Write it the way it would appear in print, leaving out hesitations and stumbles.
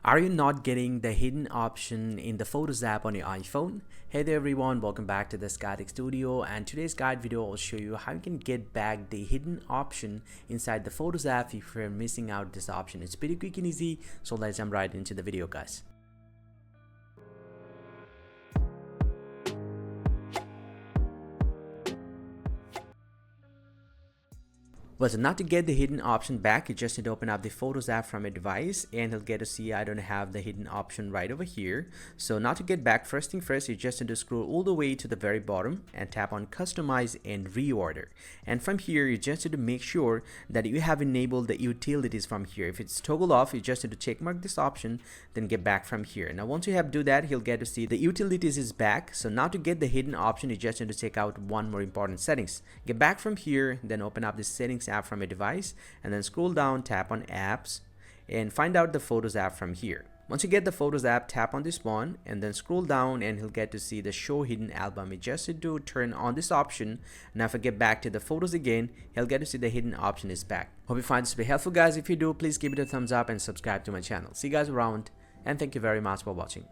Are you not getting the hidden option in the Photos app on your iPhone? Hey there everyone, welcome back to the Tech Studio, and today's guide video will show you how you can get back the hidden option inside the Photos app if you're missing out this option. It's pretty quick and easy, so let's jump right into the video, guys. Well, so now to get the hidden option back, you just need to open up the Photos app from a device and you'll get to see I don't have the hidden option right over here. So now to get back, first thing first, you just need to scroll all the way to the very bottom and tap on Customize and Reorder. And from here, you just need to make sure that you have enabled the utilities from here. If it's toggled off, you just need to check mark this option, then get back from here. Now, once you have do that, you'll get to see the utilities is back. So now to get the hidden option, you just need to check out one more important settings. Get back from here, then open up the settings app from a device and then scroll down, tap on apps and find out the Photos app from here. Once you get the Photos app, tap on this one and then scroll down and he'll get to see the show hidden album. You just need to turn on this option. Now if I get back to the photos again, he'll get to see the hidden option is back. Hope you find this to be helpful, guys. If you do, please give it a thumbs up and subscribe to my channel. See you guys around, and thank you very much for watching.